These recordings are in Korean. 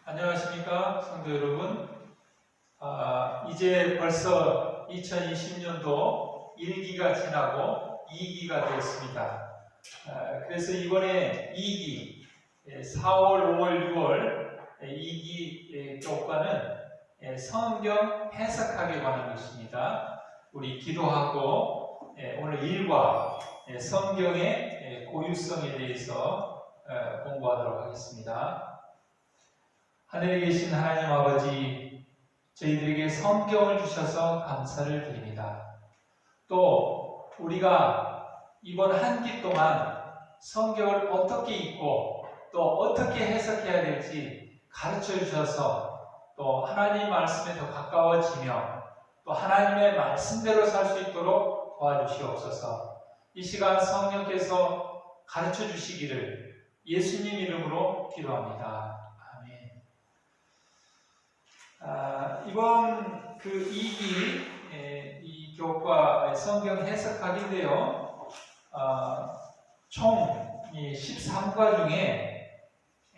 안녕하십니까, 성도 여러분. 이제 벌써 2020년도 1기가 지나고 2기가 되었습니다. 그래서 이번에 2기, 4월, 5월, 6월 2기 교과는 성경 해석학에 관한 것입니다. 우리 기도하고 오늘 일과 성경의 고유성에 대해서 공부하도록 하겠습니다. 하늘에 계신 하나님 아버지, 저희들에게 성경을 주셔서 감사를 드립니다. 또 우리가 이번 한 기 동안 성경을 어떻게 읽고 또 어떻게 해석해야 될지 가르쳐 주셔서 또 하나님 말씀에 더 가까워지며 또 하나님의 말씀대로 살 수 있도록 도와주시옵소서. 이 시간 성령께서 가르쳐 주시기를 예수님 이름으로 기도합니다. 이번 그 2기 이 교과 성경 해석학인데요. 총 13과 중에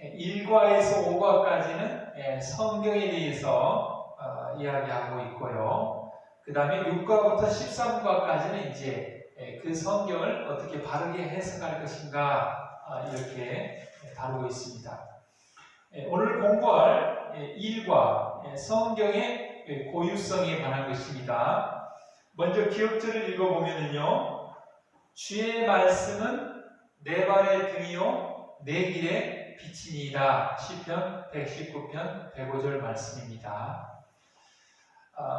1과에서 5과까지는 성경에 대해서 이야기하고 있고요. 그 다음에 6과부터 13과까지는 이제 그 성경을 어떻게 바르게 해석할 것인가 이렇게 다루고 있습니다. 오늘 공부할 1과 성경의 고유성에 관한 것입니다. 먼저 기억절을 읽어보면요. 주의 말씀은 내 발의 등이요 내 길의 빛이니이다. 시편 119편 105절 말씀입니다.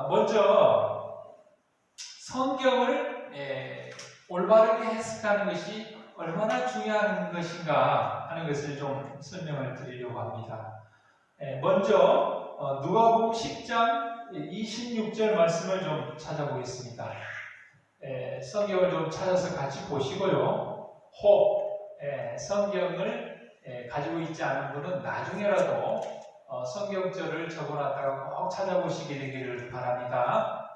먼저 성경을 올바르게 해석하는 것이 얼마나 중요한 것인가 하는 것을 좀 설명을 드리려고 합니다. 먼저 누가복음 10장 26절 말씀을 좀 찾아보겠습니다. 성경을 좀 찾아서 같이 보시고요. 혹 성경을 가지고 있지 않은 분은 나중에라도 성경절을 적어놨다가 꼭 찾아보시게 되기를 바랍니다.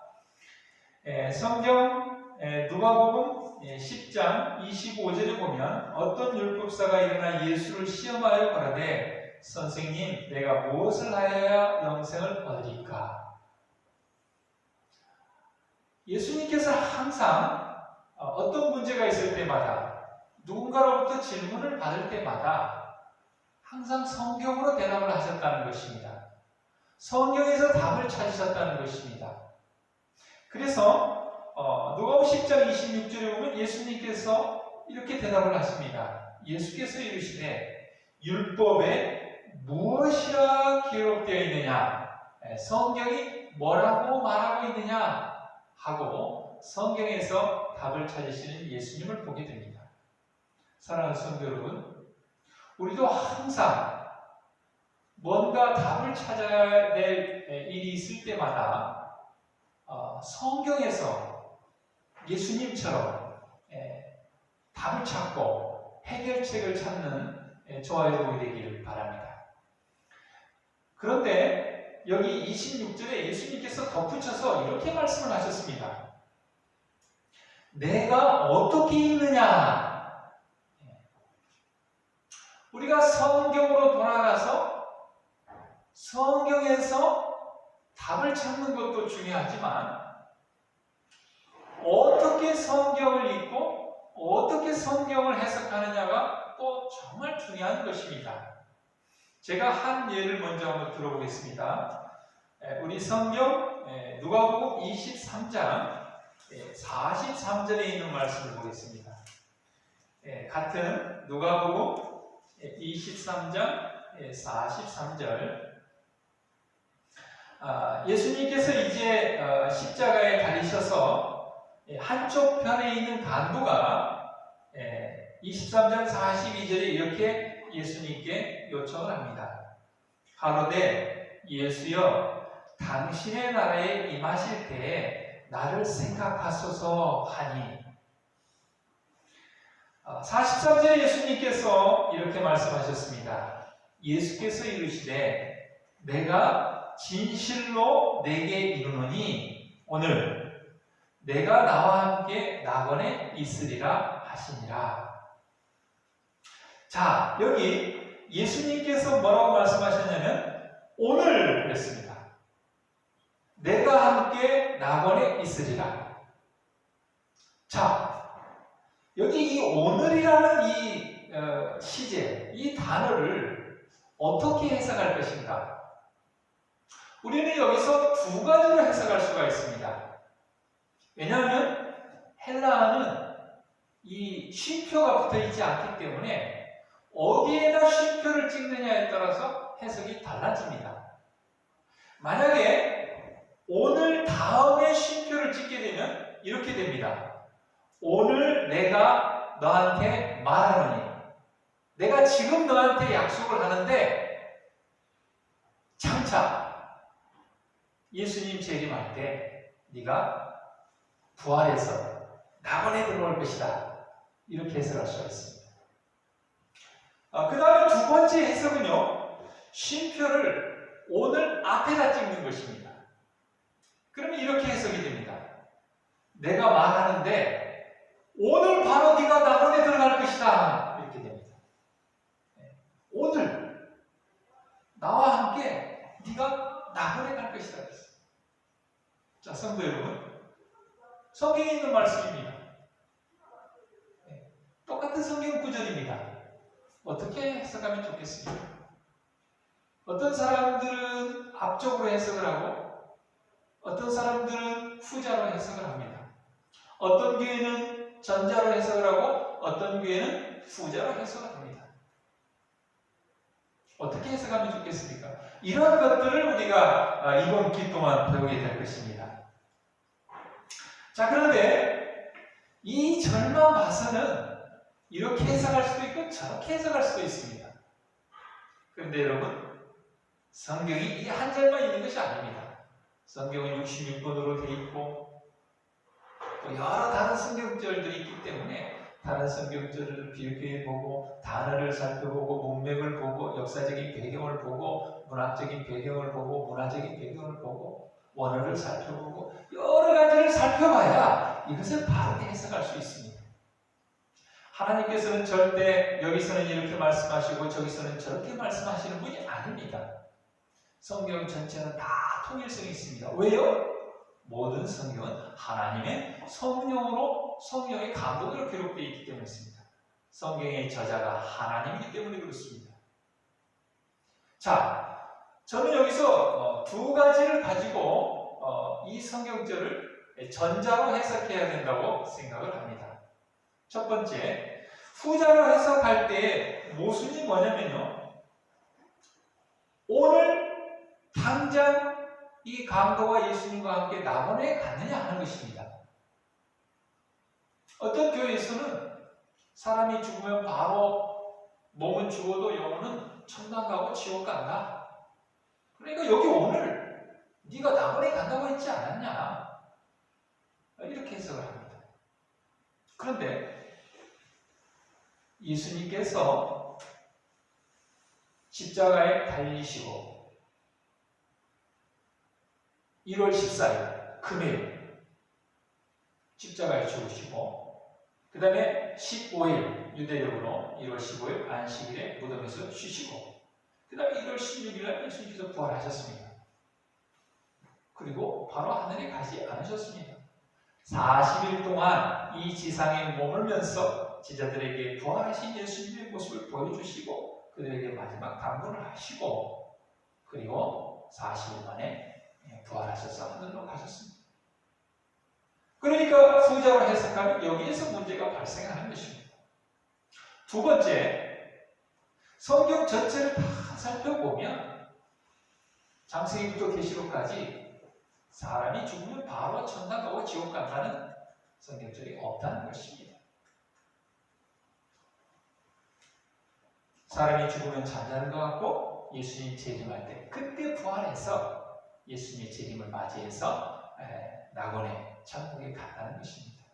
성경 누가복음 10장 25절에 보면 어떤 율법사가 일어나 예수를 시험하여 가라되 선생님, 내가 무엇을 하여야 영생을 얻으리까? 예수님께서 항상 어떤 문제가 있을 때마다 누군가로부터 질문을 받을 때마다 항상 성경으로 대답을 하셨다는 것입니다. 성경에서 답을 찾으셨다는 것입니다. 그래서 누가복음 10장 26절에 보면 예수님께서 이렇게 대답을 하십니다. 예수께서 이르시되 율법에 무엇이라 기록되어 있느냐? 성경이 뭐라고 말하고 있느냐? 하고 성경에서 답을 찾으시는 예수님을 보게 됩니다. 사랑하는 성도 여러분, 우리도 항상 뭔가 답을 찾아야 될 일이 있을 때마다 성경에서 예수님처럼 답을 찾고 해결책을 찾는 저와 여러분이 되기를 바랍니다. 그런데 여기 26절에 예수님께서 덧붙여서 이렇게 말씀을 하셨습니다. 내가 어떻게 읽느냐? 우리가 성경으로 돌아가서 성경에서 답을 찾는 것도 중요하지만 어떻게 성경을 읽고 어떻게 성경을 해석하느냐가 또 정말 중요한 것입니다. 제가 한 예를 먼저 한번 들어보겠습니다. 우리 성경 누가복음 23장 43절에 있는 말씀을 보겠습니다. 같은 누가복음 23장 43절 예수님께서 이제 십자가에 달리셔서 한쪽 편에 있는 간부가 23장 42절에 이렇게 예수님께 요청을 합니다. 가로되 예수여 당신의 나라에 임하실 때에 나를 생각하소서 하니 43절에 예수님께서 이렇게 말씀하셨습니다. 예수께서 이르시되 내가 진실로 내게 이르노니 오늘 내가 나와 함께 낙원에 있으리라 하시니라. 자, 여기 예수님께서 뭐라고 말씀하셨냐면 오늘 그랬습니다. 내가 함께 낙원에 있으리라. 자, 여기 이 오늘이라는 이 시제, 이 단어를 어떻게 해석할 것인가? 우리는 여기서 두 가지로 해석할 수가 있습니다. 왜냐하면 헬라어는 이 쉼표가 붙어 있지 않기 때문에 어디에다 쉼표를 찍느냐에 따라서 해석이 달라집니다. 만약에 오늘 다음에 쉼표를 찍게 되면 이렇게 됩니다. 오늘 내가 너한테 말하노니, 내가 지금 너한테 약속을 하는데 장차 예수님 재림할 때 네가 부활해서 낙원에 들어올 것이다. 이렇게 해석할 수가 있습니다. 그 다음에 두 번째 해석은요, 쉼표를 오늘 앞에다 찍는 것입니다. 그러면 이렇게 해석이 됩니다. 내가 말하는데 오늘 바로 네가 낙원에 들어갈 것이다. 이렇게 됩니다. 오늘 나와 함께 네가 낙원에 갈 것이다. 자, 성도 여러분, 성경에 있는 말씀입니다. 똑같은 성경 구절입니다. 어떻게 해석하면 좋겠습니까? 어떤 사람들은 앞쪽으로 해석을 하고 어떤 사람들은 후자로 해석을 합니다. 어떤 교회는 전자로 해석을 하고 어떤 교회는 후자로 해석을 합니다. 어떻게 해석하면 좋겠습니까? 이런 것들을 우리가 이번 기 동안 배우게 될 것입니다. 자, 그런데 이 절만 봐서는 이렇게 해석할 수도 있고 저렇게 해석할 수도 있습니다. 그런데 여러분, 성경이 이 한 절만 있는 것이 아닙니다. 성경은 66권으로 되어 있고 또 여러 다른 성경절들이 있기 때문에 다른 성경절을 비교해보고 단어를 살펴보고 문맥을 보고 역사적인 배경을 보고 문학적인 배경을 보고 문화적인 배경을 보고 원어를 살펴보고 여러 가지를 살펴봐야 이것을 바르게 해석할 수 있습니다. 하나님께서는 절대 여기서는 이렇게 말씀하시고 저기서는 저렇게 말씀하시는 분이 아닙니다. 성경 전체는 다 통일성이 있습니다. 왜요? 모든 성경은 하나님의 성령으로 성령의 감동으로 기록되어 있기 때문에 있습니다. 성경의 저자가 하나님이기 때문에 그렇습니다. 자, 저는 여기서 두 가지를 가지고 이 성경절을 전자로 해석해야 된다고 생각을 합니다. 첫 번째, 후자로 해석할 때 모순이 뭐냐면요, 오늘 당장 이 강도가 예수님과 함께 낙원에 갔느냐 하는 것입니다. 어떤 교회에서는 사람이 죽으면 바로 몸은 죽어도 영혼은 천당 가고 지옥 간다. 그러니까 여기 오늘 네가 낙원에 간다고 했지 않았냐, 이렇게 해석을 합니다. 그런데 예수님께서 십자가에 달리시고 1월 14일 금요일 십자가에 죽으시고 그 다음에 15일 유대력으로 1월 15일 안식일에 무덤에서 쉬시고 그 다음에 1월 16일날 예수님께서 부활하셨습니다. 그리고 바로 하늘에 가지 않으셨습니다. 40일 동안 이 지상에 머물면서 제자들에게 부활하신 예수님의 모습을 보여주시고 그들에게 마지막 당부를 하시고 그리고 40일 만에 부활하셔서 하늘로 가셨습니다. 그러니까 후자로 해석하면 여기에서 문제가 발생하는 것입니다. 두 번째, 성경 전체를 다 살펴보면 창세기부터 계시록까지 사람이 죽으면 바로 천당 가고 지옥 간다는 성경절이 없다는 것입니다. 사람이 죽으면 잠자는 것 같고 예수님 재림할 때 그때 부활해서 예수님의 재림을 맞이해서 낙원에 천국에 간다는 것입니다.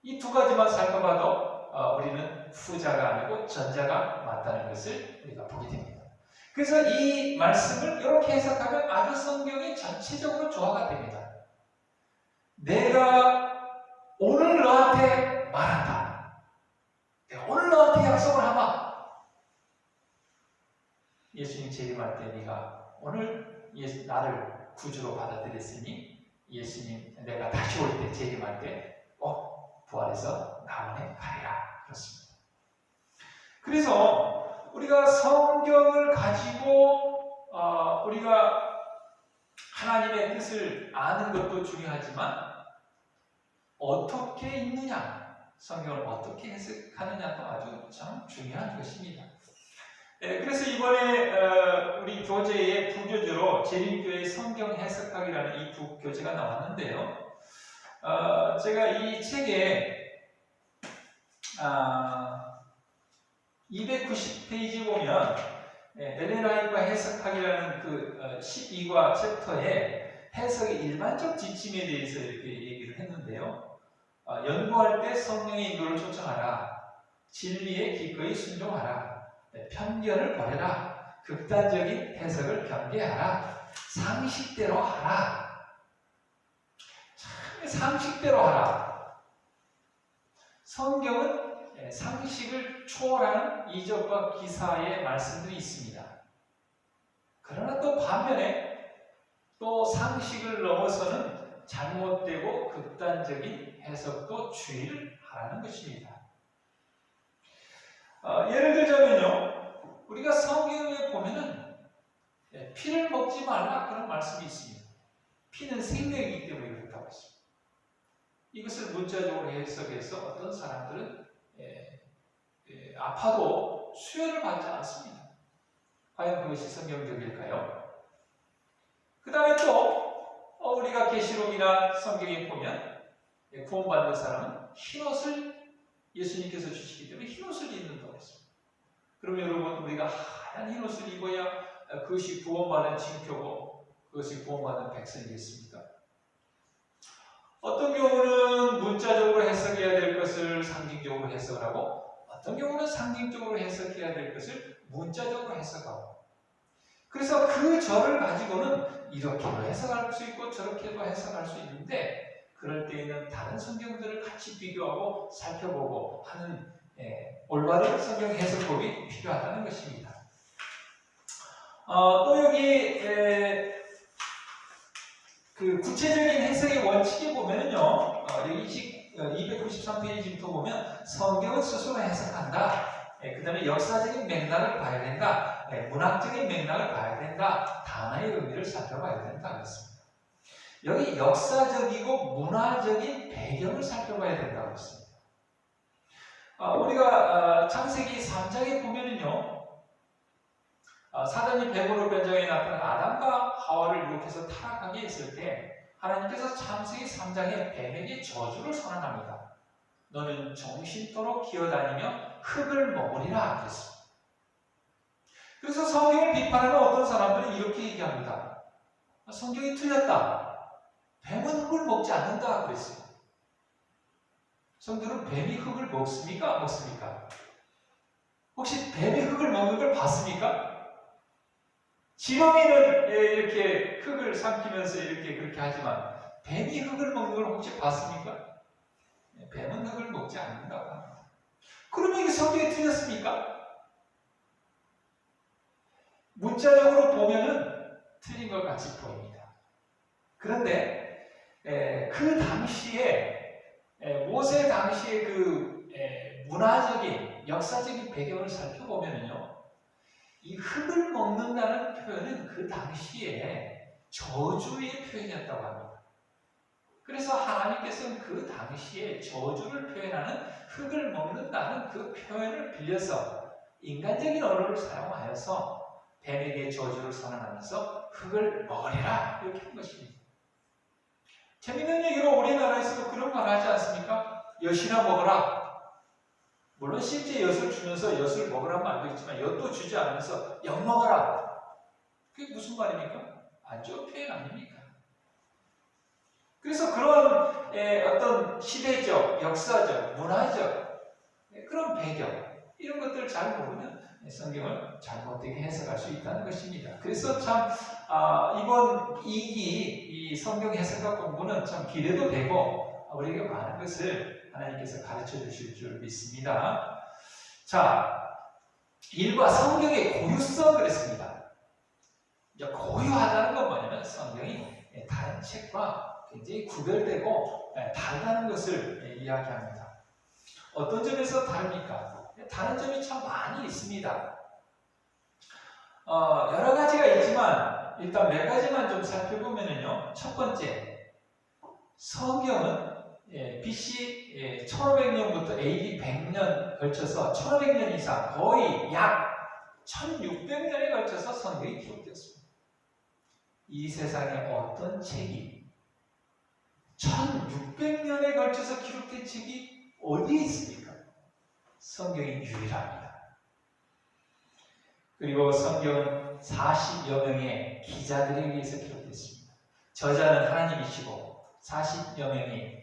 이 두 가지만 살펴봐도 우리는 후자가 아니고 전자가 맞다는 것을 우리가 보게 됩니다. 그래서 이 말씀을 이렇게 해석하면 아주 성경이 전체적으로 조화가 됩니다. 내가 오늘 너한테 말한다. 내가 오늘 너한테 약속을 하마. 예수님 재림할 때 네가 오늘 나를 구주로 받아들였으니 예수님 내가 다시 올 때 재림할 때 꼭 부활해서 나만에 가리라. 그렇습니다. 그래서 우리가 성경을 가지고 우리가 하나님의 뜻을 아는 것도 중요하지만 어떻게 읽느냐, 성경을 어떻게 해석하느냐도 아주 참 중요한 것입니다. 그래서 이번에 우리 교재의 부교재로 재림교회 성경 해석학이라는 이 부교재가 나왔는데요. 제가 이 책에 290페이지 보면 엘렌 화이트가 해석학이라는 그 12과 챕터에 해석의 일반적 지침에 대해서 이렇게 얘기를 했는데요. 연구할 때 성령의 인도를 쫓아가라. 진리에 기꺼이 순종하라. 편견을 버려라. 극단적인 해석을 경계하라. 상식대로 하라. 참 상식대로 하라. 성경은 상식을 초월하는 이적과 기사의 말씀들이 있습니다. 그러나 또 반면에 또 상식을 넘어서는 잘못되고 극단적인 해석도 주의를 하라는 것입니다. 예를 들자면요, 우리가 성경에 보면은 피를 먹지 말라 그런 말씀이 있습니다. 피는 생명이기 때문에 그렇다고 했습니다. 이것을 문자적으로 해석해서 어떤 사람들은 아파도 수혈을 받지 않습니다. 과연 그것이 성경적일까요? 그 다음에 또 우리가 계시록이나 성경에 보면 구원받는 사람은 흰옷을 예수님께서 주시기 때문에 흰옷을 입는다고 했습니다. 그럼 여러분, 우리가 하얀 흰옷을 입어야 그것이 구원받는 징표고 그것이 구원받는 백성이겠습니까? 어떤 경우는 문자적으로 해석해야 될 것을 상징적으로 해석을 하고, 어떤 경우는 상징적으로 해석해야 될 것을 문자적으로 해석하고, 그래서 그 절을 가지고는 이렇게도 해석할 수 있고 저렇게도 해석할 수 있는데, 그럴 때에는 다른 성경들을 같이 비교하고 살펴보고 하는 올바른 성경 해석법이 필요하다는 것입니다. 또 여기 그 구체적인 해석의 원칙에 보면은요, 여기 293페이지부터 보면 성경은 스스로 해석한다. 그 다음에 역사적인 맥락을 봐야 된다. 문학적인 맥락을 봐야 된다. 단어의 의미를 살펴봐야 된다. 그랬습니다. 여기 역사적이고 문화적인 배경을 살펴봐야 된다고 했습니다. 우리가 창세기 3장에 보면은요, 사단이 뱀으로 변장해 나타난 아담과 하와를 유혹해서 타락하게 했을 때 하나님께서 창세기 3장에 뱀에게 저주를 선언합니다. 너는 정신토록 기어다니며 흙을 먹으리라 그랬습니다. 그래서 성경을 비판하는 어떤 사람들은 이렇게 얘기합니다. 성경이 틀렸다. 뱀은 흙을 먹지 않는다 그랬어요. 성도는 뱀이 흙을 먹습니까? 먹습니까? 혹시 뱀이 흙을 먹는 걸 봤습니까? 지렁이는 이렇게 흙을 삼키면서 이렇게 그렇게 하지만 뱀이 흙을 먹는 걸 혹시 봤습니까? 뱀은 흙을 먹지 않는다고 합니다. 그러면 이게 성경이 틀렸습니까? 문자적으로 보면은 틀린 것 같이 보입니다. 그런데 그 당시에 모세 당시의 그 문화적인 역사적인 배경을 살펴보면요, 이 흙을 먹는다는 표현은 그 당시에 저주의 표현이었다고 합니다. 그래서 하나님께서는 그 당시에 저주를 표현하는 흙을 먹는다는 그 표현을 빌려서 인간적인 언어를 사용하여서 뱀에게 저주를 선언하면서 흙을 먹으리라 이렇게 한 것입니다. 재밌는 얘기로 우리나라에서도 그런 말 하지 않습니까? 엿이나 먹어라. 물론 실제 엿을 주면서 엿을 먹으라는 말도 있지만 엿도 주지 않으면서 엿 먹어라. 그게 무슨 말입니까? 안 좋은 표현 아닙니까? 그래서 그런 어떤 시대적, 역사적, 문화적 그런 배경 이런 것들을 잘 모르면 성경을 잘못되게 해석할 수 있다는 것입니다. 그래서 참 이번 2기 이 성경 해석과 공부는 참 기대도 되고 우리에게 많은 것을 하나님께서 가르쳐 주실 줄 믿습니다. 자, 1과 성경의 고유성 그랬습니다. 이제 고유하다는 건 뭐냐면 성경이 다른 책과 굉장히 구별되고 다르다는 것을 이야기합니다. 어떤 점에서 다릅니까? 다른 점이 참 많이 있습니다. 여러 가지가 있지만 일단 몇 가지만 좀 살펴보면요. 첫 번째, 성경은 BC 1500년부터 AD 100년 걸쳐서 1500년 이상 거의 약 1600년에 걸쳐서 성경이 기록되었습니다. 이 세상에 어떤 책이 1600년에 걸쳐서 기록된 책이 어디에 있습니까? 성경이 유일합니다. 그리고 성경은 40여 명의 기자들에 의해서 기록됐습니다. 저자는 하나님이시고 40여 명이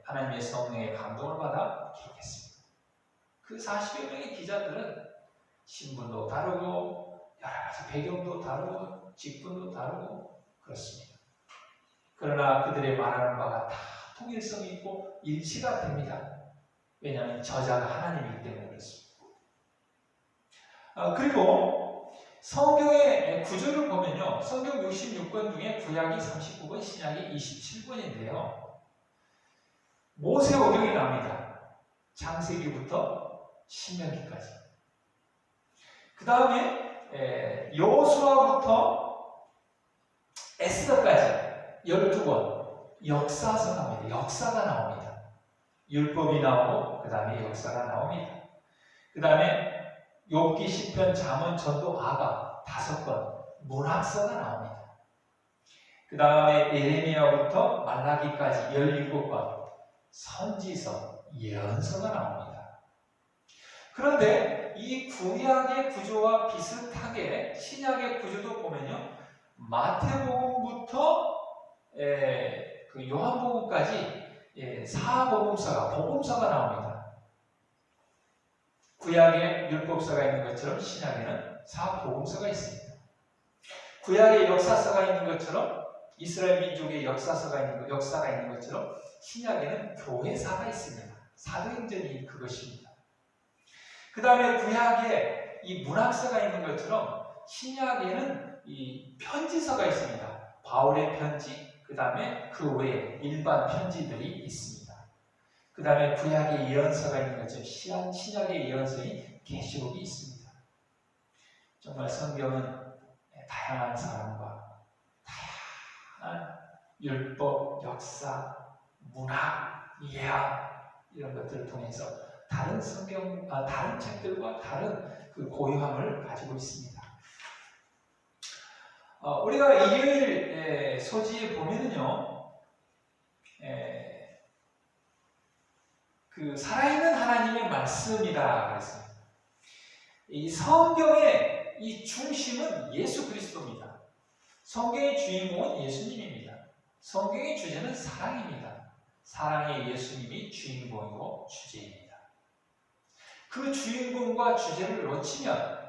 하나님의 성령의 감동을 받아 기록했습니다. 그 40여 명의 기자들은 신분도 다르고 여러 가지 배경도 다르고 직분도 다르고 그렇습니다. 그러나 그들의 말하는 바가 다 통일성이 있고 일치가 됩니다. 왜냐하면 저자가 하나님이기 때문에 그렇습니다. 그리고 성경의 구조를 보면요. 성경 66권 중에 구약이 39권, 신약이 27권인데요. 모세오경이 나옵니다. 창세기부터 신명기까지. 그 다음에 여호수아부터 에스더까지 12권 역사서가 나옵니다. 역사가 나옵니다. 율법이 나오고 그 다음에 역사가 나옵니다. 그 다음에 욥기, 시편, 잠언, 전도, 아가 5권 문학서가 나옵니다. 그 다음에 예레미야부터 말라기까지 17권 선지서, 예언서가 나옵니다. 그런데 이 구약의 구조와 비슷하게 신약의 구조도 보면요. 마태복음부터 그 요한복음까지 사복음서가, 복음서가 나옵니다. 구약에 율법서가 있는 것처럼 신약에는 사복음서가 있습니다. 구약에 역사서가 있는 것처럼 이스라엘 민족의 역사가 있는 것처럼 신약에는 교회사가 있습니다. 사도행전이 그것입니다. 그 다음에 구약에 이 문학서가 있는 것처럼 신약에는 이 편지서가 있습니다. 바울의 편지, 그 다음에 그 외에 일반 편지들이 있습니다. 그 다음에 구약의 예언서가 있는 것처럼 신약의 예언서인 계시록이 있습니다. 정말 성경은 다양한 사람과 다양한 율법, 역사, 문학, 예언 이런 것들을 통해서 다른 다른 책들과 다른 그 고유함을 가지고 있습니다. 우리가 일요일 소지에 보면은요, 그 살아있는 하나님의 말씀이다 그랬습니다. 이 성경의 이 중심은 예수 그리스도입니다. 성경의 주인공은 예수님입니다. 성경의 주제는 사랑입니다. 사랑의 예수님이 주인공이고 주제입니다. 그 주인공과 주제를 놓치면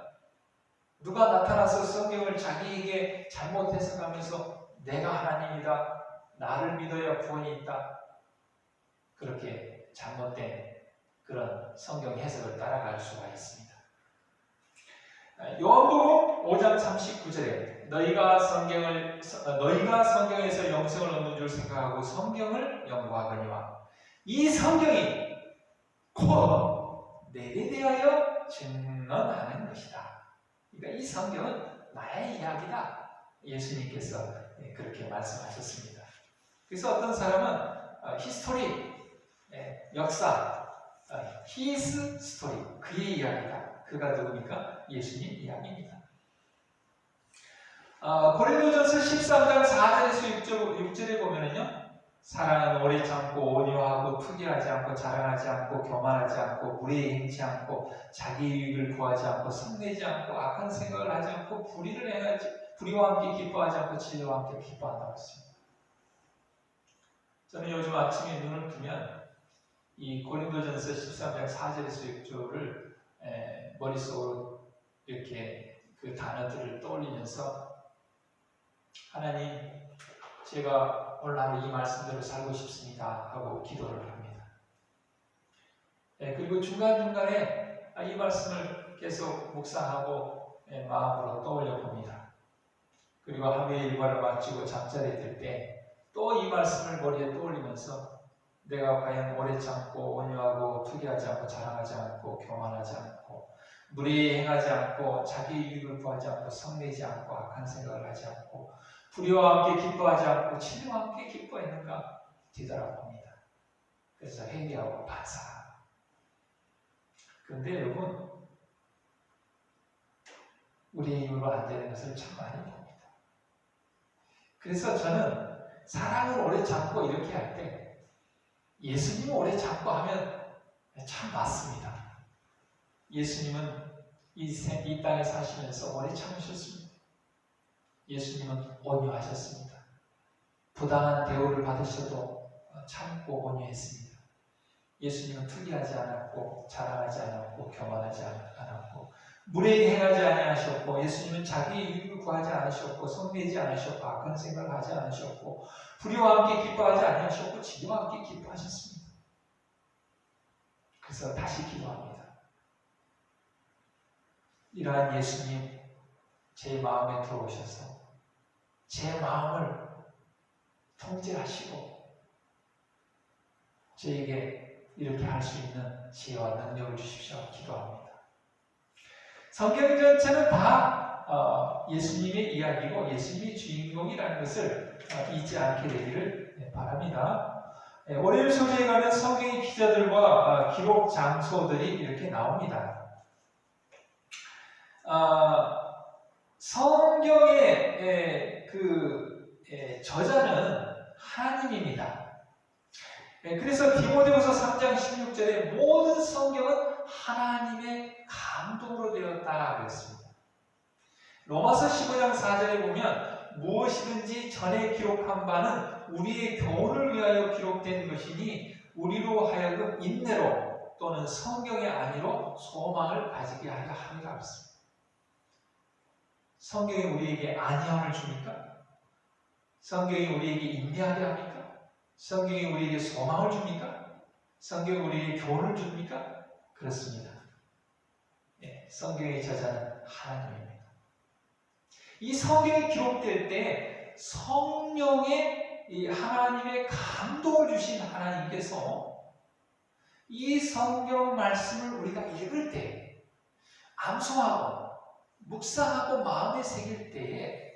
누가 나타나서 성경을 자기에게 잘못 해석하면서 내가 하나님이다, 나를 믿어야 구원이 있다, 그렇게 잘못된 그런 성경 해석을 따라갈 수가 있습니다. 요한복음 5장 39절에 너희가 성경에서 영생을 얻는 줄 생각하고 성경을 연구하거니와 이 성경이 곧 내게 대하여 증언하는 것이다. 그러니까 이 성경은 나의 이야기다. 예수님께서 그렇게 말씀하셨습니다. 그래서 어떤 사람은 히스토리, 역사, his story, 그의 이야기다. 그가 누굽니까? 예수님 이야기입니다. 고린도전서 13장 4절에서 6절에 보면은요, 사랑은 오래 참고 온유하고 투기하지 않고 자랑하지 않고 교만하지 않고 무례히 행치 않고 자기 유익을 구하지 않고 성내지 않고 악한 생각을 하지 않고 불의와 함께 기뻐하지 않고 진리와 함께 기뻐한다고 했습니다. 저는 요즘 아침에 눈을 뜨면 이 고린도전서 13장 4절에서 6절을 머릿속으로 이렇게 그 단어들을 떠올리면서 하나님, 제가 오늘 하루 이 말씀대로 살고 싶습니다 하고 기도를 합니다. 그리고 중간중간에 이 말씀을 계속 묵상하고 마음으로 떠올려 봅니다. 그리고 하루의 일과를 마치고 잠자리에 들 때 또 이 말씀을 머리에 떠올리면서 내가 과연 오래 참고 온유하고 투기하지 않고 자랑하지 않고 교만하지 않고 무례히 행하지 않고 자기 이익을 구하지 않고 성내지 않고 악한 생각을 하지 않고 불의와 함께 기뻐하지 않고 진리와 함께 기뻐했는가 뒤돌아봅니다. 그래서 회개하고 반성합니다. 그런데 여러분, 우리의 힘으로 안 되는 것을 참 많이 봅니다. 그래서 저는 사랑을 오래 참고 이렇게 할 때 예수님을 오래 참고 하면 참 맞습니다. 예수님은 이 땅에 사시면서 오래 참으셨습니다. 예수님은 온유하셨습니다. 부당한 대우를 받으셔도 참고 온유했습니다. 예수님은 투기하지 않았고 자랑하지 않았고 교만하지 않았고 무례히 행하지 아니하셨고 예수님은 자기 이익을 구하지 않으셨고 성내지 않으셨고 악한 생각을 하지 않으셨고 불의와 함께 기뻐하지 아니하셨고 진리와 함께 기뻐하셨습니다. 그래서 다시 기도합니다. 이러한 예수님 제 마음에 들어오셔서 제 마음을 통제하시고 저에게 이렇게 할 수 있는 지혜와 능력을 주십시오. 기도합니다. 성경 전체는 다 예수님의 이야기고 예수님이 주인공이라는 것을 잊지 않게 되기를 바랍니다. 월요일 소리에 가면 성경의 기자들과 기록 장소들이 이렇게 나옵니다. 성경의 저자는 하나님입니다. 그래서 디모데후서 3장 16절에 모든 성경은 하나님의 감동으로 되었다 그랬습니다. 로마서 15장 4절에 보면 무엇이든지 전에 기록한 바는 우리의 교훈을 위하여 기록된 것이니 우리로 하여금 인내로 또는 성경의 안위로 소망을 가지게 하려 함이라 했습니다. 성경이 우리에게 안위함을 줍니까? 성경이 우리에게 인내하게 합니까? 성경이 우리에게 소망을 줍니까? 성경이 우리에게 교훈을 줍니까? 그렇습니다. 성경의 저자는 하나님입니다. 이 성경이 기록될 때 성령의 이 하나님의 감동을 주신 하나님께서 이 성경 말씀을 우리가 읽을 때 암송하고 묵상하고 마음에 새길 때에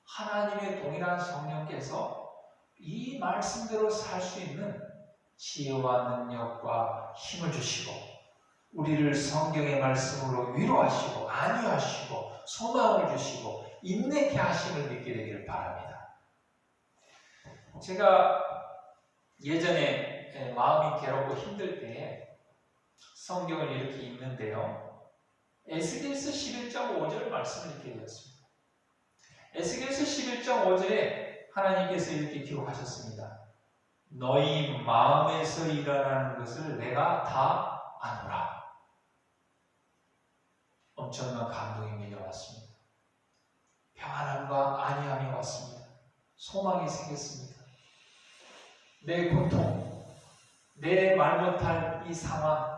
하나님의 동일한 성령께서 이 말씀대로 살 수 있는 지혜와 능력과 힘을 주시고 우리를 성경의 말씀으로 위로하시고 안위하시고 소망을 주시고 인내케 하심을 믿게 되기를 바랍니다. 제가 예전에 마음이 괴롭고 힘들 때 성경을 이렇게 읽는데요. 에스겔서 11장 5절 말씀을 읽게 되었습니다. 에스겔서 11장 5절에 하나님께서 이렇게 기록하셨습니다. 너희 마음에서 일어나는 것을 내가 다 아노라. 엄청난 감동이 밀려왔습니다. 평안함과 안위함이 왔습니다. 소망이 생겼습니다. 내 고통, 내 말 못할 이 상황,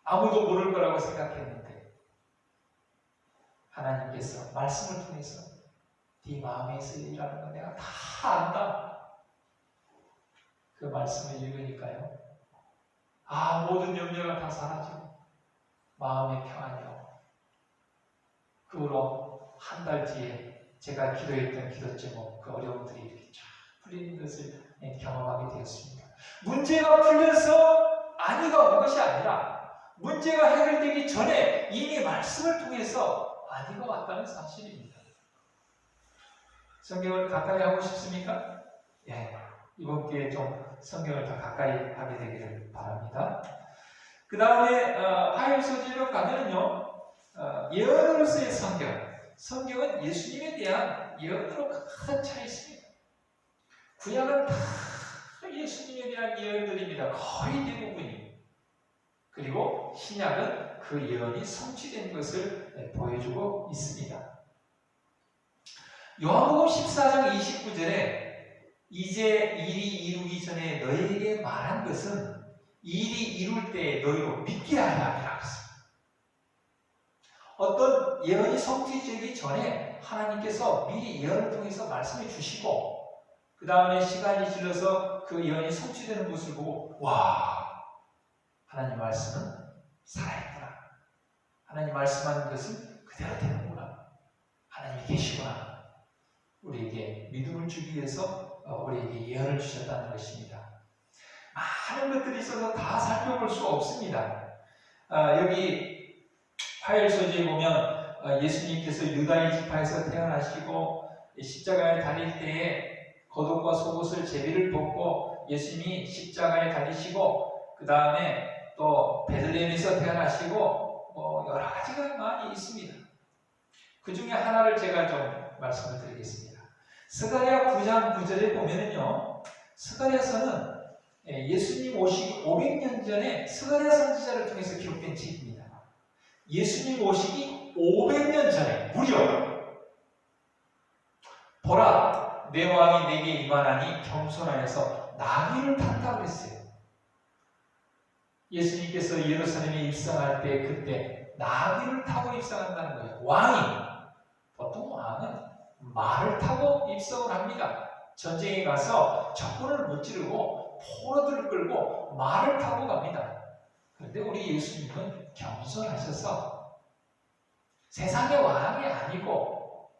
아무도 모를 거라고 생각했는데 하나님께서 말씀을 통해서 네 마음에서 일하는 건 내가 다 안다. 그 말씀을 읽으니까요. 모든 염려가 다 사라지고 마음의 평안이요. 그 후로 한 달 뒤에 제가 기도했던 기도 제목, 그 어려움들이 이렇게 쫙 풀리는 것을 경험하게 되었습니다. 문제가 풀려서 안위가 온 것이 아니라 문제가 해결되기 전에 이미 말씀을 통해서 안위가 왔다는 사실입니다. 성경을 가까이 하고 싶습니까? 이번 기회에 좀 성경을 더 가까이 하게 되기를 바랍니다. 그 다음에 화요일 소지로 가면요, 예언으로서의 성경은 예수님에 대한 예언으로 가득 차 있습니다. 구약은 다 예수님에 대한 예언들입니다. 거의 대부분이. 그리고 신약은 그 예언이 성취된 것을 보여주고 있습니다. 요한복음 14장 29절에 이제 일이 이루기 전에 너희에게 말한 것은 일이 이룰 때 너희로 믿게 하라 하라 했습니다. 어떤 예언이 성취되기 전에 하나님께서 미리 예언을 통해서 말씀해 주시고 그 다음에 시간이 지나서 그 예언이 성취되는 것을 보고 와, 하나님 말씀은 살아있구나. 하나님 말씀하는 것은 그대로 되는구나. 하나님이 계시구나. 우리에게 믿음을 주기 위해서 우리에게 예언을 주셨다는 것입니다. 많은 것들이 있어서 다 살펴볼 수 없습니다. 여기 화요일 소지에 보면 예수님께서 유다의 지파에서 태어나시고 십자가에 달릴 때에 겉옷과 속옷을 제비를 벗고 예수님이 십자가에 달리시고 그 다음에 또 베들레헴에서 태어나시고 여러 가지가 많이 있습니다. 그 중에 하나를 제가 좀 말씀을 드리겠습니다. 스가랴 9장 9절에 보면은요, 스가랴서는 예수님 오시기 500년 전에 스가랴 선지자를 통해서 기록된 책입니다. 예수님 오시기 500년 전에 무려 보라, 내 왕이 내게 임하나니 겸손하여서 나귀를 탔다고 했어요. 예수님께서 예루살렘에 입성할 때 그때 나귀를 타고 입성한다는 거예요. 왕이, 보통 왕은 말을 타고 입성을 합니다. 전쟁에 가서 적군을 무찌르고 포로들을 끌고 말을 타고 갑니다. 그런데 우리 예수님은 겸손하셔서 세상의 왕이 아니고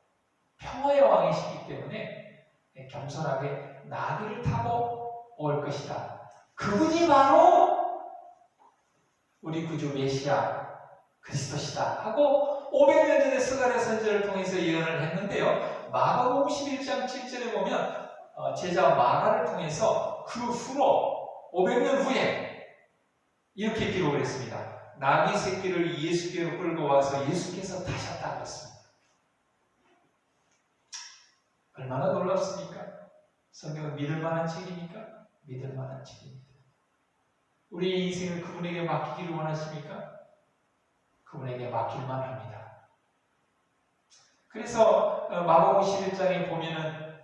평화의 왕이시기 때문에 겸손하게 나귀를 타고 올 것이다. 그분이 바로 우리 구주 메시아 그리스도시다 하고 500년 전에 스가랴 선지자를 통해서 예언을 했는데요. 마가복음 11장 7절에 보면 제자 마가를 통해서 그 후로 500년 후에 이렇게 기록을 했습니다. 나귀 새끼를 예수께로 끌고 와서 예수께서 타셨다고 했습니다. 얼마나 놀랍습니까? 성경은 믿을 만한 책입니까? 믿을 만한 책입니다. 우리의 인생을 그분에게 맡기기를 원하십니까? 그분에게 맡길만 합니다. 그래서 마가복음 11장에 보면은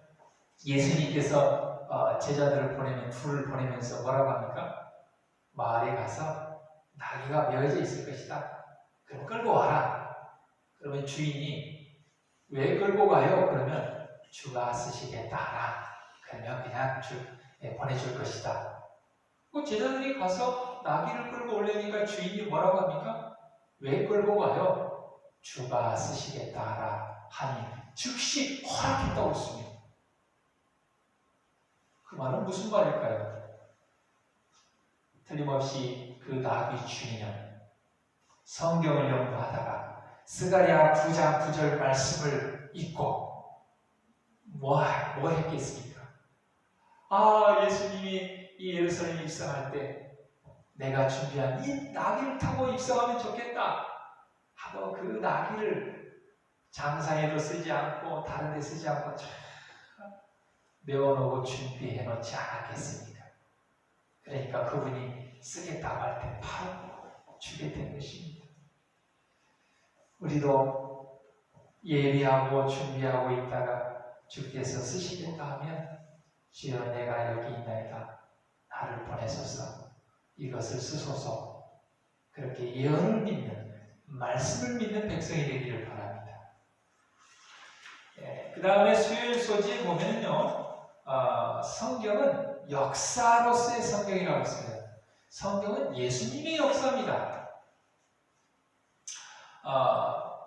예수님께서 제자들을 보내면 둘을 보내면서 뭐라고 합니까? 마을에 가서 나귀가 메어져 있을 것이다. 그럼 끌고 와라. 그러면 주인이 왜 끌고 가요? 그러면 주가 쓰시겠다 하라. 그러면 그냥 보내줄 것이다. 그 제자들이 가서 나귀를 끌고 오려니까 주인이 뭐라고 합니까? 왜 끌고 가요? 주가 쓰시겠다 하라 하니 즉시 허락했다고 했습니다. 그 말은 무슨 말일까요? 틀림없이 그 나귀 주인은 성경을 연구하다가 스가랴 9장 9절 말씀을 읽고 뭐 했겠습니까? 예수님이 이 예루살렘에 입성할 때 내가 준비한 이 나귀를 타고 입성하면 좋겠다 하고 그 나귀를 장사에도 쓰지 않고 다른 데 쓰지 않고 메워놓고 준비해 놓지 않았겠습니까? 그러니까 그분이 쓰겠다고 할 때 바로 주게 된 것입니다. 우리도 예비하고 준비하고 있다가 주께서 쓰시겠다 하면 주여 내가 여기 있나이다. 나를 보내소서. 이것을 쓰소서. 그렇게 예언을 믿는, 말씀을 믿는 백성이 되기를 바랍니다. 그 다음에 수요일 소지에 보면요, 성경은 역사로서의 성경이라고 했습니다. 성경은 예수님의 역사입니다.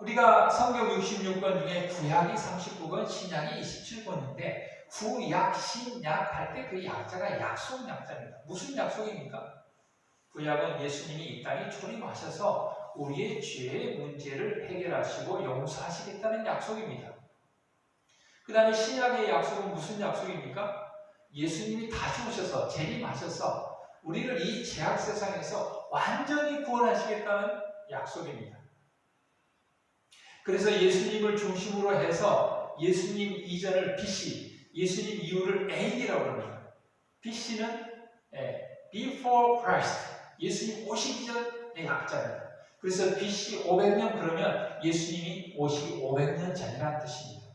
우리가 성경 66권 중에 구약이 39권, 신약이 27권인데 구약, 신약 할 때 그 약자가 약속 약자입니다. 무슨 약속입니까? 구약은 예수님이 이 땅에 초림하셔서 우리의 죄의 문제를 해결하시고 용서하시겠다는 약속입니다. 그 다음에 신약의 약속은 무슨 약속입니까? 예수님이 다시 오셔서 재림하셔서 우리를 이 죄악 세상에서 완전히 구원하시겠다는 약속입니다. 그래서 예수님을 중심으로 해서 예수님 이전을 BC, 예수님 이후를 AD라고 합니다. BC는 Before Christ, 예수님 오시기 전의 약자입니다. 그래서 BC 500년 그러면 예수님이 오시기 500년 전이라는 뜻입니다.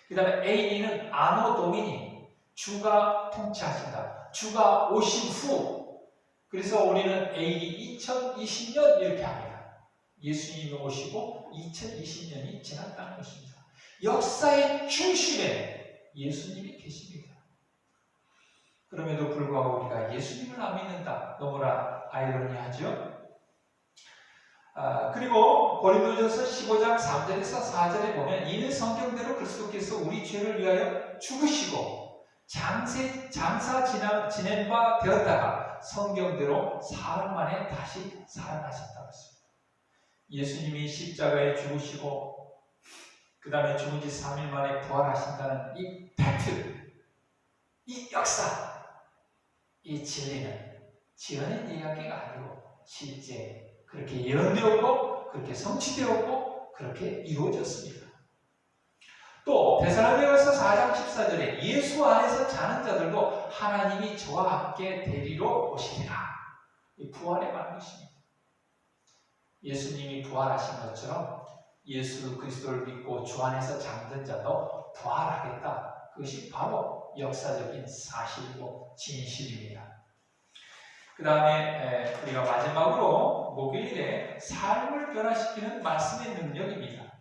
그 다음에 AD는 아노 도미니, 주가 통치하신다. 주가 오신 후. 그래서 우리는 AD 2020년 이렇게 합니다. 예수님이 오시고 2020년이 지났다는 것입니다. 역사의 중심에 예수님이 계십니다. 그럼에도 불구하고 우리가 예수님을 안 믿는다. 너무나 아이러니하죠? 그리고 고린도전서 15장 3절에서 4절에 보면 이는 성경대로 그리스도께서 우리 죄를 위하여 죽으시고 장사 지낸 바 되었다가 성경대로 사흘 만에 다시 살아나셨다고 했습니다. 예수님이 십자가에 죽으시고 그 다음에 죽은 지 3일 만에 부활하신다는 이 팩트, 이 역사, 이 진리는 지어낸 이야기가 아니고 실제 그렇게 예언되었고 그렇게 성취되었고 그렇게 이루어졌습니다. 또 데살로니가서 4장 14절에 예수 안에서 자는 자들도 하나님이 저와 함께 데리러 오시리라. 이 부활의 말씀입니다. 예수님이 부활하신 것처럼 예수 그리스도를 믿고 주 안에서 잠든 자도 부활하겠다. 그것이 바로 역사적인 사실이고 진실입니다. 그 다음에 우리가 마지막으로 목요일에 삶을 변화시키는 말씀의 능력입니다.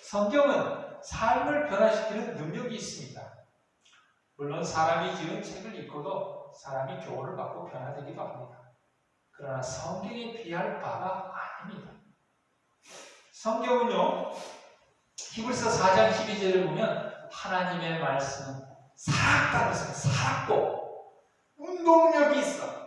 성경은 삶을 변화시키는 능력이 있습니다. 물론 사람이 지은 책을 읽고도 사람이 교훈을 받고 변화되기도 합니다. 그러나 성경에 비할 바가 아닙니다. 성경은요, 히브리서 4장 12절을 보면 하나님의 말씀은 살았다고 했습니다. 살았고 운동력이 있어.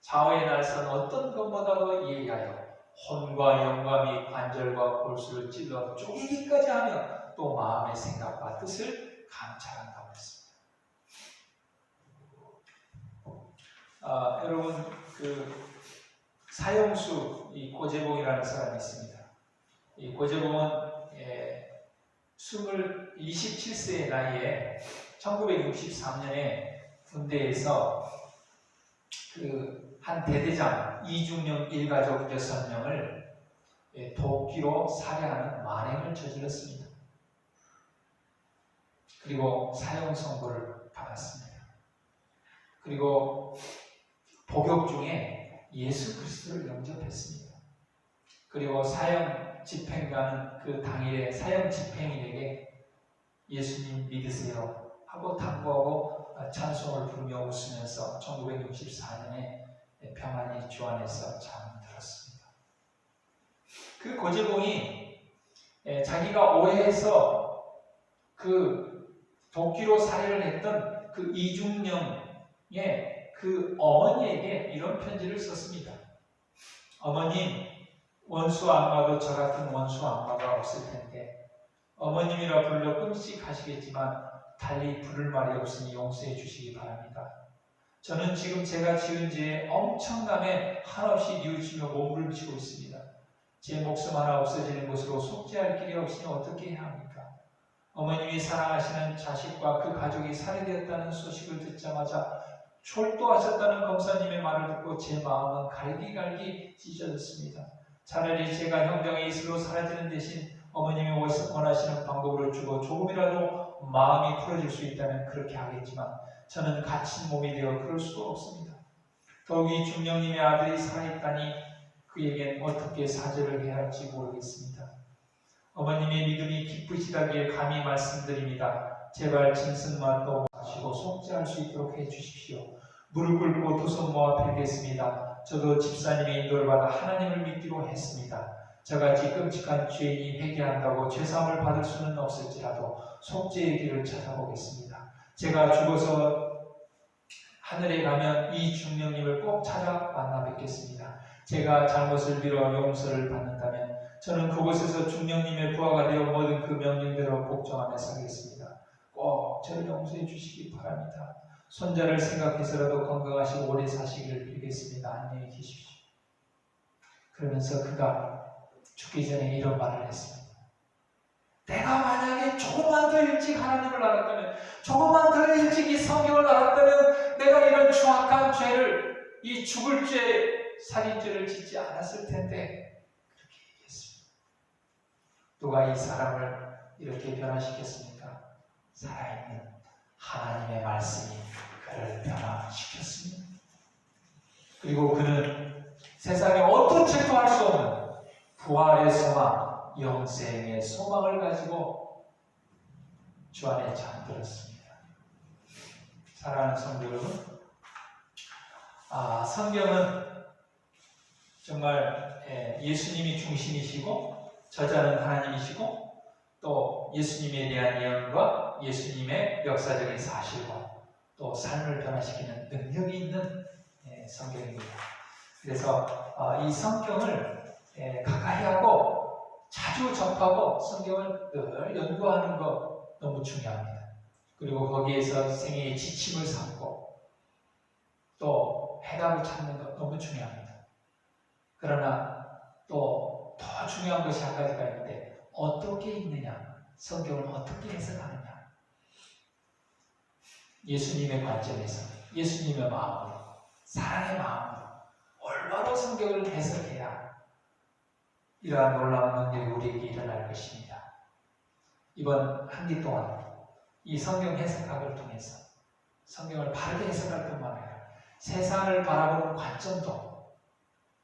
좌우의 날선 어떤 것보다도 예리하여 혼과 영과 및 관절과 골수를 찔러 쪼개기까지 하며 또 마음의 생각과 뜻을 감찰한다고 했습니다. 여러분 사형수 이 고재봉이라는 사람이 있습니다. 이 고재봉은 27세의 나이에 1963년에 군대에서 한 대대장 이중령 일가족 6명을 도끼로 살해하는 만행을 저질렀습니다. 그리고 사형 선고를 받았습니다. 그리고 복역 중에 예수 그리스도를 영접했습니다. 그리고 사형 집행관은 그 당일에 사형 집행인에게 예수님 믿으세요 하고 당부하고 찬송을 부르며 웃으면서 1964년에 평안히 주 안에서 잠들었습니다. 그 고재봉이 자기가 오해해서 그 도끼로 살해를 했던 그 이중령의 그 어머니에게 이런 편지를 썼습니다. 어머님, 원수 악마도 저 같은 원수 악마가 없을 텐데 어머님이라 불러 끔찍하시겠지만 달리 부를 말이 없으니 용서해 주시기 바랍니다. 저는 지금 제가 지은 죄에 엄청나게 한없이 뉘우치며 몸부림치고 있습니다. 제 목숨 하나 없어지는 것으로 속죄할 길이 없으니 어떻게 해야 합니까? 어머님이 사랑하시는 자식과 그 가족이 살해되었다는 소식을 듣자마자 철도하셨다는 검사님의 말을 듣고 제 마음은 갈기갈기 찢어졌습니다. 차라리 제가 형정의 이슬로 사라지는 대신 어머님이 원하시는 방법으로 주고 조금이라도 마음이 풀어질 수 있다면 그렇게 하겠지만 저는 갇힌 몸이 되어 그럴 수가 없습니다. 더욱이 중령님의 아들이 살아있다니 그에겐 어떻게 사죄를 해야 할지 모르겠습니다. 어머님의 믿음이 기쁘시다기에 감히 말씀드립니다. 제발 짐승만도 마시고 속죄할 수 있도록 해주십시오. 무릎 꿇고 두 손 모아 빌겠습니다. 저도 집사님의 인도를 받아 하나님을 믿기로 했습니다. 저같이 끔찍한 죄인이 회개한다고 죄사함을 받을 수는 없을지라도 속죄의 길을 찾아보겠습니다. 제가 죽어서 하늘에 가면 이 중령님을 꼭 찾아 만나 뵙겠습니다. 제가 잘못을 빌어 용서를 받는다면 저는 그곳에서 중령님의 부하가 되어 모든 그 명령대로 복종하며 살겠습니다. 꼭 저를 용서해 주시기 바랍니다. 손자를 생각해서라도 건강하시고 오래 사시기를 빌겠습니다. 안녕히 계십시오. 그러면서 그가 죽기 전에 이런 말을 했습니다. 내가 만약에 조금만 더 일찍 하나님을 알았다면, 조금만 더 일찍 이 성경을 알았다면 내가 이런 추악한 죄를, 이 죽을 죄, 살인죄를 짓지 않았을 텐데 그렇게 얘기했습니다. 누가 이 사람을 이렇게 변화시켰습니까? 살아있는 하나님의 말씀이 그를 변화시켰습니다. 그리고 그는 세상에 어떤 책도 할 수 없는 부활의 소망, 영생의 소망을 가지고 주 안에 잠들었습니다. 사랑하는 성도 여러분, 성경은 정말 예수님이 중심이시고 저자는 하나님이시고 또 예수님에 대한 예언과 예수님의 역사적인 사실과 또 삶을 변화시키는 능력이 있는 성경입니다. 그래서 이 성경을 가까이 하고 자주 접하고 성경을 늘 연구하는 것 너무 중요합니다. 그리고 거기에서 생애의 지침을 삼고 또 해답을 찾는 것 너무 중요합니다. 그러나 또 더 중요한 것이 한 가지가 있는데 어떻게 읽느냐, 성경을 어떻게 해석하느냐. 예수님의 관점에서, 예수님의 마음으로, 사랑의 마음으로 올바로 성경을 해석해야 이러한 놀라운 능력이 우리에게 일어날 것입니다. 이번 한 기 동안 이 성경 해석학을 통해서 성경을 바르게 해석할 뿐만 아니라 세상을 바라보는 관점도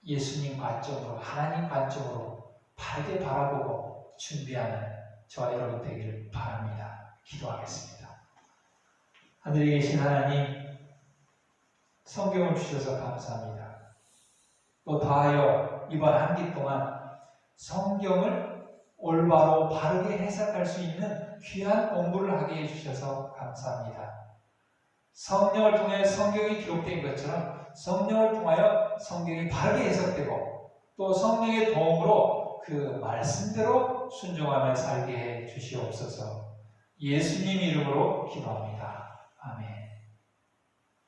예수님 관점으로, 하나님 관점으로 바르게 바라보고 준비하는 저와 여러분 되기를 바랍니다. 기도하겠습니다. 하늘에 계신 하나님, 성경을 주셔서 감사합니다. 또 다하여 이번 한 기 동안 성경을 올바로 바르게 해석할 수 있는 귀한 공부를 하게 해주셔서 감사합니다. 성령을 통해 성경이 기록된 것처럼 성령을 통하여 성경이 바르게 해석되고 또 성령의 도움으로 그 말씀대로 순종하며 살게 해 주시옵소서. 예수님 이름으로 기도합니다. 아멘.